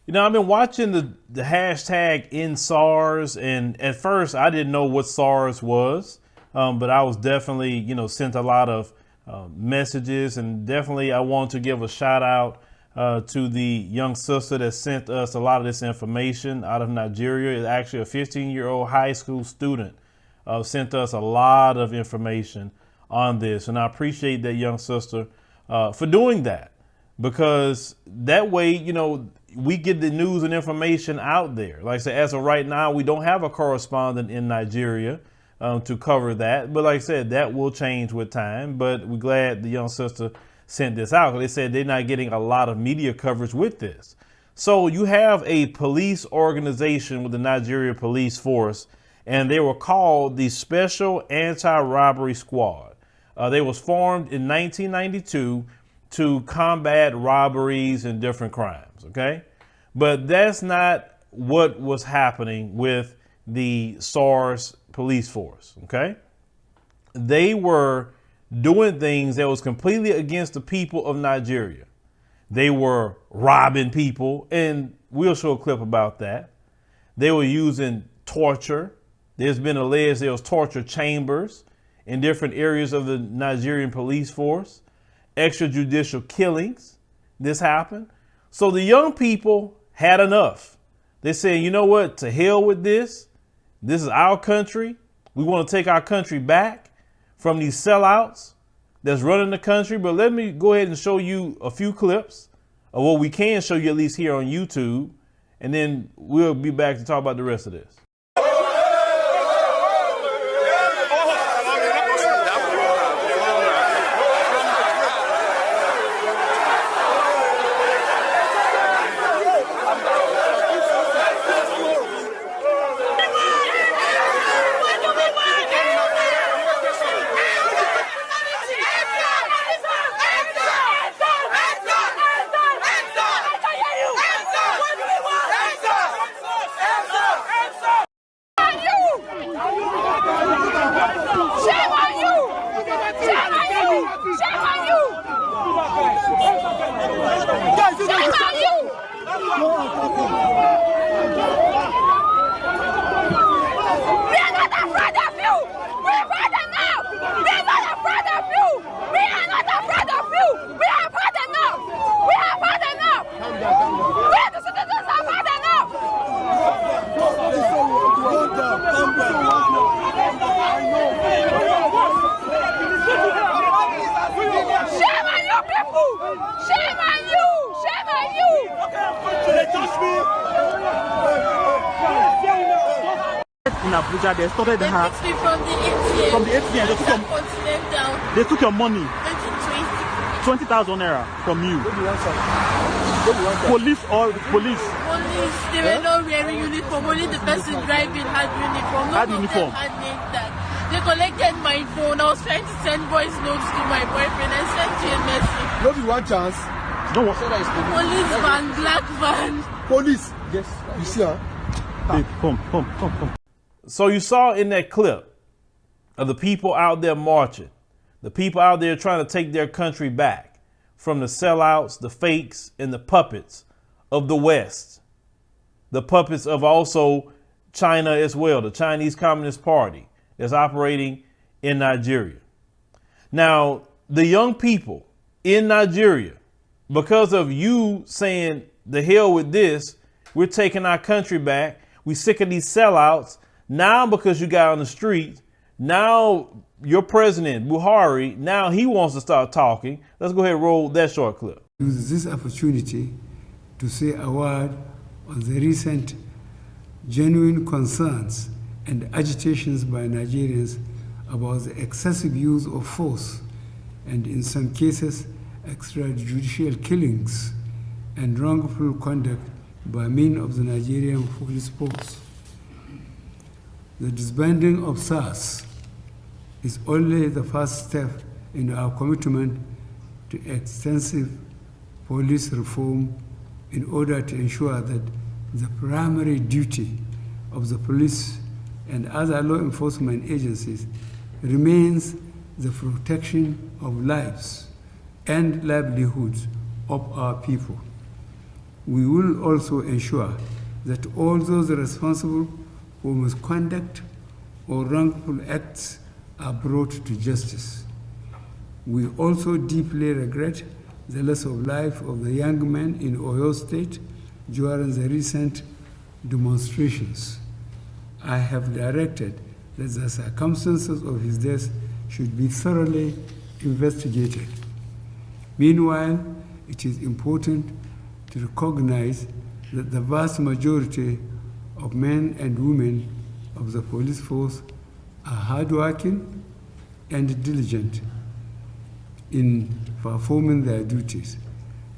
You know, I've been watching the hashtag in SARS, and at first I didn't know what SARS was, but I was definitely, sent a lot of messages, and definitely I want to give a shout out to the young sister that sent us a lot of this information out of Nigeria. It's actually a 15-year-old high school student sent us a lot of information on this, and I appreciate that young sister for doing that, because that way, we get the news and information out there. Like I said, as of right now, we don't have a correspondent in Nigeria to cover that. But like I said, that will change with time. But we're glad the young sister sent this out. They said they're not getting a lot of media coverage with this. So you have a police organization with the Nigeria police force, and they were called the Special Anti-Robbery Squad. They was formed in 1992 to combat robberies and different crimes, okay? But that's not what was happening with the SARS police force, okay? They were doing things that was completely against the people of Nigeria. They were robbing people, and we'll show a clip about that. They were using torture. There's been alleged there was torture chambers in different areas of the Nigerian police force. Extrajudicial killings. This happened. So the young people had enough. They said, you know what? To hell with this. This is our country. We want to take our country back from these sellouts that's running the country. But let me go ahead and show you a few clips of what we can show you, at least here on YouTube. And then we'll be back to talk about the rest of this. In Abuja, they started the hack. From the ATM. They took your money. 20,000 naira from you. Police or police? Police. They were not wearing uniform. Only the person driving had uniform. Had uniform. Had named that. They collected my phone. I was trying to send voice notes to my boyfriend. I sent you a message. No, be one chance. No one. Police van, black van. Police. Yes. You see her? Hey, come. So you saw in that clip of the people out there marching, the people out there trying to take their country back from the sellouts, the fakes, and the puppets of the West, the puppets of also China as well, the Chinese Communist Party that's operating in Nigeria. Now, the young people in Nigeria, because of you saying the hell with this, we're taking our country back, we sick of these sellouts. Now, because you got on the street, now your president, Buhari, now he wants to start talking. Let's go ahead and roll that short clip. Use this opportunity to say a word on the recent genuine concerns and agitations by Nigerians about the excessive use of force and, in some cases, extrajudicial killings and wrongful conduct by men of the Nigerian police force. The disbanding of SARS is only the first step in our commitment to extensive police reform in order to ensure that the primary duty of the police and other law enforcement agencies remains the protection of lives and livelihoods of our people. We will also ensure that all those responsible for misconduct or wrongful acts are brought to justice. We also deeply regret the loss of life of the young man in Oyo State during the recent demonstrations. I have directed that the circumstances of his death should be thoroughly investigated. Meanwhile, it is important to recognize that the vast majority of men and women of the police force are hardworking and diligent in performing their duties.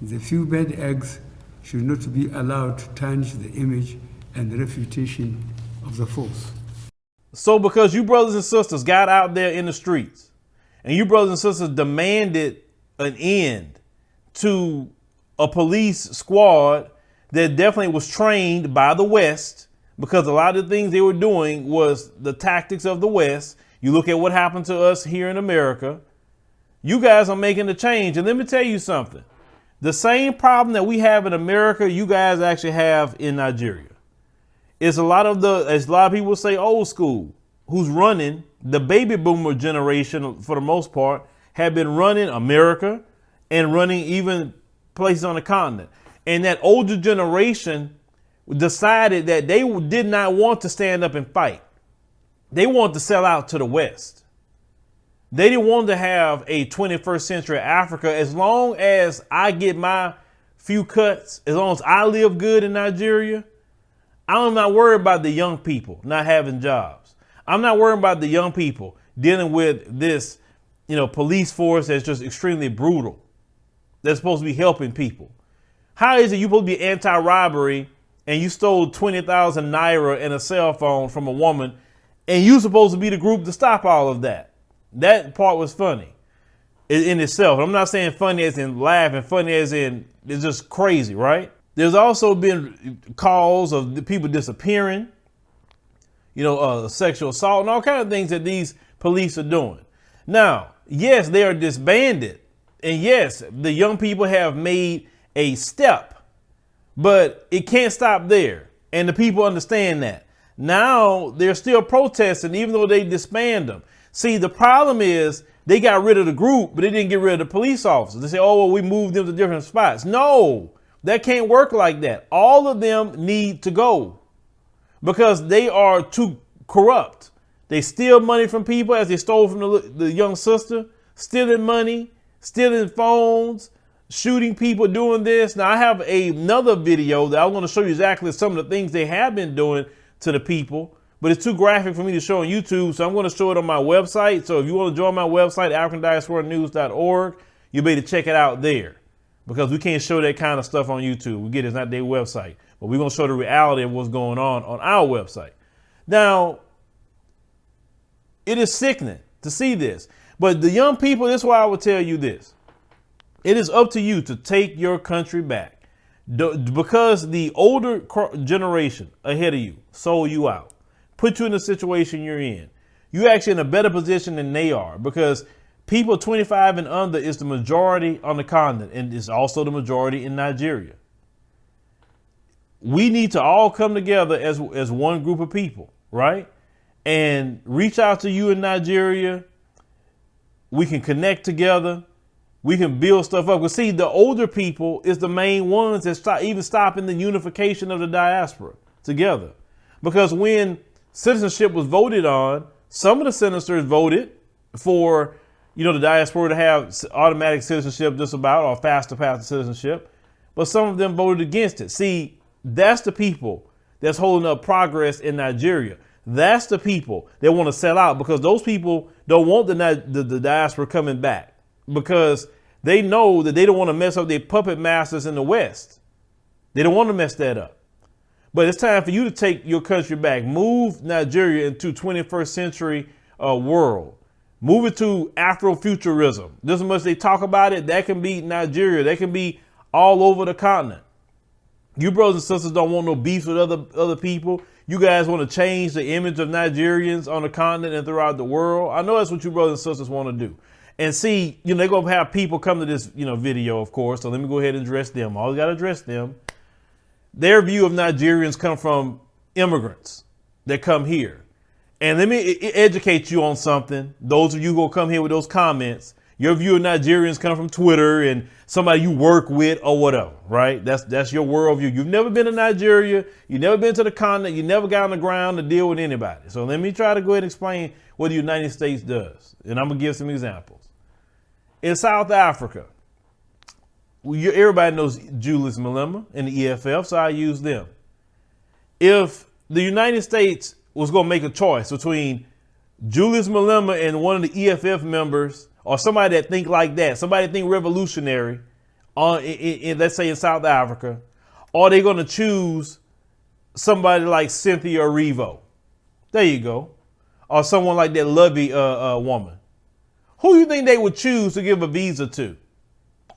The few bad eggs should not be allowed to tarnish the image and reputation of the force. So because you brothers and sisters got out there in the streets and you brothers and sisters demanded an end to a police squad that definitely was trained by the West, because a lot of the things they were doing was the tactics of the West. You look at what happened to us here in America. You guys are making a change. And let me tell you something. The same problem that we have in America, you guys actually have in Nigeria. It's a lot of people say old school, who's running the baby boomer generation for the most part, have been running America and running even places on the continent. And that older generation decided that they did not want to stand up and fight. They wanted to sell out to the West. They didn't want to have a 21st century Africa. As long as I get my few cuts, as long as I live good in Nigeria, I'm not worried about the young people not having jobs. I'm not worried about the young people dealing with this, police force that's just extremely brutal. That's supposed to be helping people. How is it you supposed to be anti-robbery and you stole 20,000 naira and a cell phone from a woman and you supposed to be the group to stop all of that? That part was funny in itself. I'm not saying funny as in laughing, funny as in it's just crazy, right? There's also been calls of the people disappearing, sexual assault and all kinds of things that these police are doing. Now, yes, they are disbanded. And yes, the young people have made a step, but it can't stop there. And the people understand that. Now they're still protesting, even though they disband them. See, the problem is they got rid of the group, but they didn't get rid of the police officers. They say, oh, well, we moved them to different spots. No, that can't work like that. All of them need to go because they are too corrupt. They steal money from people as they stole from the young sister, stealing money, stealing phones, shooting people, doing this. Now, I have another video that I want to show you exactly some of the things they have been doing to the people, but it's too graphic for me to show on YouTube, so I'm going to show it on my website. So if you want to join my website, AfricanDiasporaNews.org, you'll be able to check it out there because we can't show that kind of stuff on YouTube. We get it's not their website, but we're going to show the reality of what's going on our website. Now, it is sickening to see this, but the young people, this is why I would tell you this. It is up to you to take your country back because the older generation ahead of you sold you out, put you in the situation you're in. You're actually in a better position than they are because people 25 and under is the majority on the continent and it's also the majority in Nigeria. We need to all come together as one group of people, right? And reach out to you in Nigeria. We can connect together. We can build stuff up. But see, the older people is the main ones that even stopping the unification of the diaspora together. Because when citizenship was voted on, some of the senators voted for, the diaspora to have automatic citizenship just about or faster path to citizenship. But some of them voted against it. See, that's the people that's holding up progress in Nigeria. That's the people that want to sell out because those people don't want the diaspora coming back because they know that they don't want to mess up their puppet masters in the West. They don't want to mess that up. But it's time for you to take your country back. Move Nigeria into 21st century world. Move it to Afrofuturism. Just as much as they talk about it, that can be Nigeria. That can be all over the continent. You brothers and sisters don't want no beefs with other people. You guys want to change the image of Nigerians on the continent and throughout the world. I know that's what you brothers and sisters want to do. And see, they're going to have people come to this, video, of course. So let me go ahead and address them. I always got to address them. their view of Nigerians come from immigrants that come here. And let me educate you on something. Those of you who will come here with those comments, your view of Nigerians come from Twitter and somebody you work with or whatever, right? That's your worldview. You've never been to Nigeria. You've never been to the continent. You never got on the ground to deal with anybody. So let me try to go ahead and explain what the United States does. And I'm going to give some examples. In South Africa, everybody knows Julius Malema and the EFF, so I use them. If the United States was going to make a choice between Julius Malema and one of the EFF members, or somebody that think like that, somebody that think revolutionary, let's say in South Africa, or they're going to choose somebody like Cynthia Erivo. There you go. Or someone like that Blvd woman. Who do you think they would choose to give a visa to?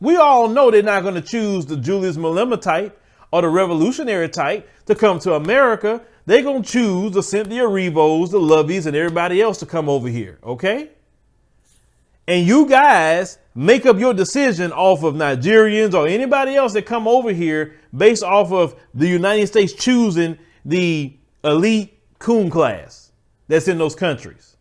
We all know they're not going to choose the Julius Malema type or the revolutionary type to come to America. They're going to choose the Cynthia Erivos, the Blvds, and everybody else to come over here, okay? And you guys make up your decision off of Nigerians or anybody else that come over here based off of the United States choosing the elite coon class that's in those countries.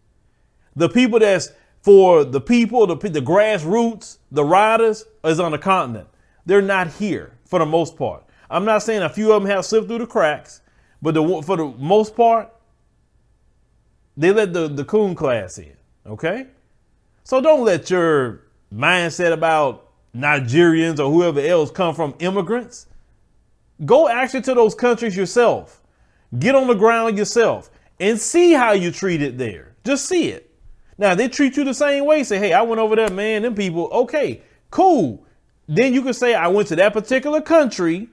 The people that's for the people, the grassroots, the riders is on the continent. They're not here for the most part. I'm not saying a few of them have slipped through the cracks, but for the most part, they let the coon class in, okay? So don't let your mindset about Nigerians or whoever else come from immigrants. Go actually to those countries yourself. Get on the ground yourself and see how you treated there. Just see it. Now, they treat you the same way. Say, hey, I went over there, man, them people. Okay, cool. Then you can say, I went to that particular country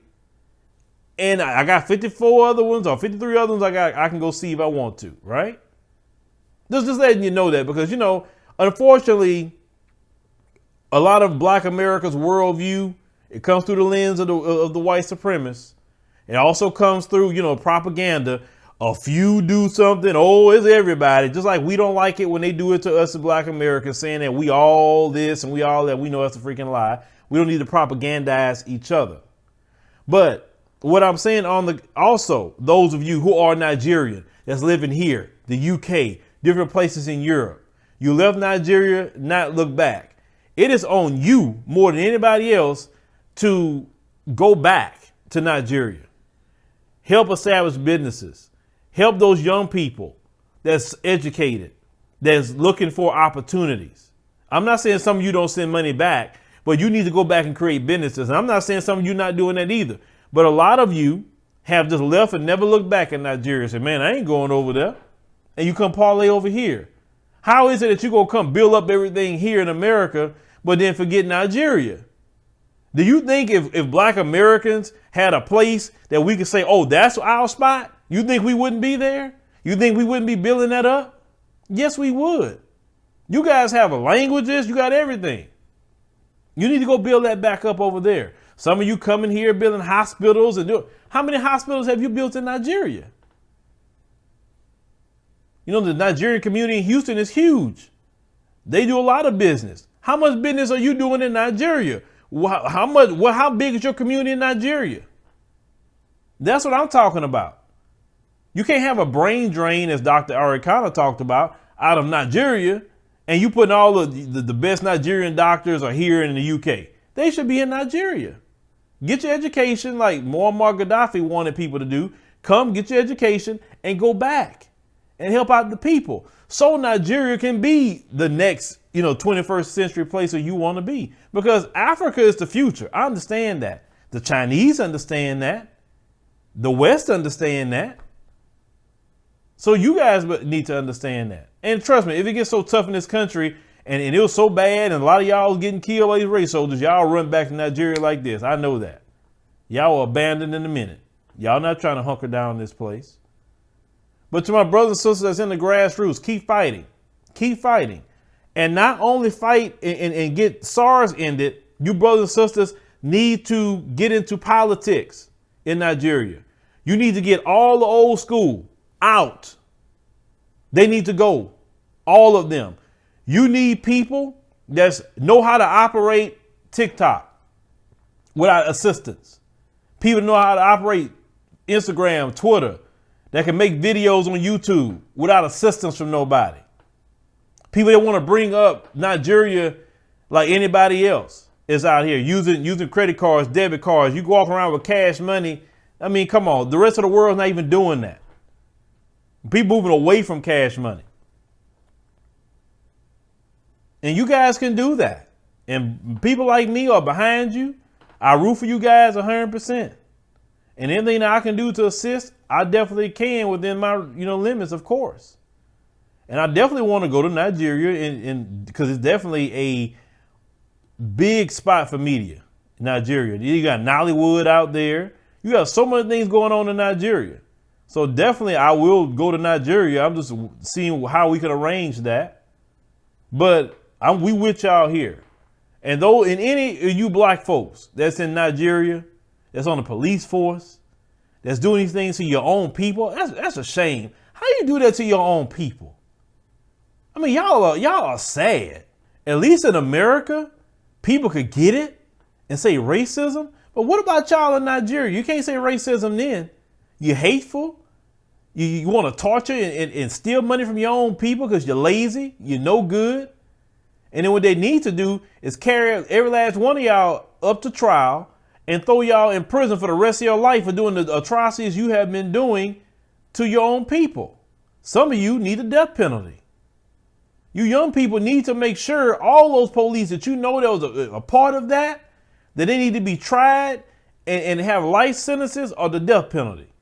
and I got 54 other ones or 53 other ones I can go see if I want to, right? Just letting you know that because, unfortunately, a lot of Black America's worldview, it comes through the lens of the white supremacists. It also comes through, propaganda. A few do something. Oh, it's everybody. Just like we don't like it when they do it to us as Black Americans, saying that we all this and we all that. We know that's a freaking lie. We don't need to propagandize each other. But what I'm saying also, those of you who are Nigerian that's living here, the UK, different places in Europe, you left Nigeria, not look back. It is on you more than anybody else to go back to Nigeria. Help establish businesses. Help those young people that's educated, that's looking for opportunities. I'm not saying some of you don't send money back, but you need to go back and create businesses. And I'm not saying some of you not doing that either. But a lot of you have just left and never looked back at Nigeria and said, man, I ain't going over there. And you come parlay over here. How is it that you're going to come build up everything here in America, but then forget Nigeria? Do you think if Black Americans had a place that we could say, oh, that's our spot, you think we wouldn't be there? You think we wouldn't be building that up? Yes, we would. You guys have languages. You got everything. You need to go build that back up over there. Some of you coming here building hospitals and how many hospitals have you built in Nigeria? The Nigerian community in Houston is huge. They do a lot of business. How much business are you doing in Nigeria? How big is your community in Nigeria? That's what I'm talking about. You can't have a brain drain, as Dr. Arikana talked about, out of Nigeria, and you putting all of the best Nigerian doctors are here in the UK. They should be in Nigeria. Get your education like Muammar Gaddafi wanted people to do. Come get your education and go back and help out the people. So Nigeria can be the next, 21st century place where you want to be. Because Africa is the future. I understand that. The Chinese understand that. The West understand that. So you guys need to understand that. And trust me, if it gets so tough in this country and it was so bad and a lot of y'all was getting killed by these race soldiers, y'all run back to Nigeria like this. I know that. Y'all will abandon in a minute. Y'all not trying to hunker down this place. But to my brothers and sisters that's in the grassroots, keep fighting. Keep fighting. And not only fight and get SARS ended, you brothers and sisters need to get into politics in Nigeria. You need to get all the old school out. They need to go. All of them. You need people that know how to operate TikTok without assistance. People know how to operate Instagram, Twitter, that can make videos on YouTube without assistance from nobody. People that want to bring up Nigeria like anybody else is out here using credit cards, debit cards. You walk around with cash money. I mean, come on. The rest of the world's not even doing that. People moving away from cash money. And you guys can do that. And people like me are behind you. I root for you guys 100%. And anything that I can do to assist, I definitely can within my limits, of course. And I definitely want to go to Nigeria and because it's definitely a big spot for media, Nigeria. You got Nollywood out there. You got so many things going on in Nigeria. So definitely I will go to Nigeria. I'm just seeing how we can arrange that. But we with y'all here. And though in any of you black folks that's in Nigeria, that's on the police force, that's doing these things to your own people, that's a shame. How you do that to your own people? I mean, y'all are sad. At least in America, people could get it and say racism. But what about y'all in Nigeria? You can't say racism then. You're hateful. You want to torture and steal money from your own people because you're lazy. You're no good. And then what they need to do is carry every last one of y'all up to trial and throw y'all in prison for the rest of your life for doing the atrocities you have been doing to your own people. Some of you need a death penalty. You young people need to make sure all those police that you know that was a part of that they need to be tried and have life sentences or the death penalty.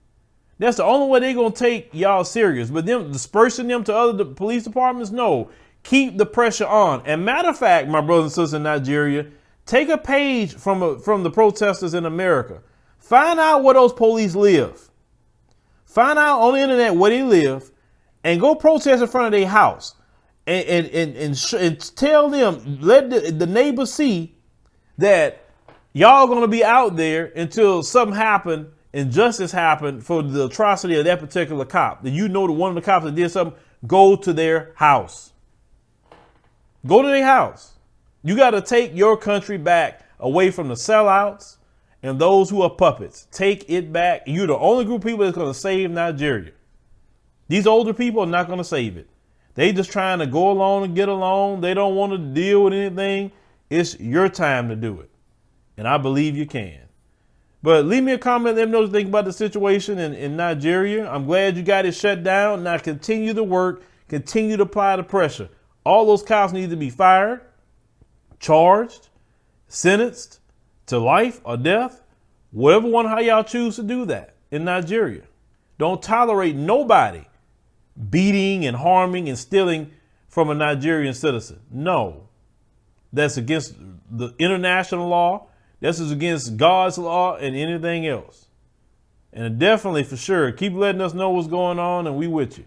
That's the only way they're going to take y'all serious. But them dispersing them to other police departments, no. Keep the pressure on. And matter of fact, my brothers and sisters in Nigeria, take a page from the protesters in America. Find out where those police live. Find out on the internet where they live and go protest in front of their house. And tell them, let the neighbors see that y'all going to be out there until something happen and justice happen for the atrocity of that particular cop. That you know that one of the cops that did something, go to their house. Go to their house. You got to take your country back away from the sellouts and those who are puppets. Take it back. You're the only group of people that's going to save Nigeria. These older people are not going to save it. They just trying to go along and get along. They don't want to deal with anything. It's your time to do it. And I believe you can. But leave me a comment. Let me know what you think about the situation in Nigeria. I'm glad you got it shut down. Now continue to work. Continue to apply the pressure. All those cops need to be fired, charged, sentenced to life or death. Whatever one, how y'all choose to do that in Nigeria. Don't tolerate nobody beating and harming and stealing from a Nigerian citizen. No, that's against the international law. This is against God's law and anything else. And definitely for sure, keep letting us know what's going on and we with you.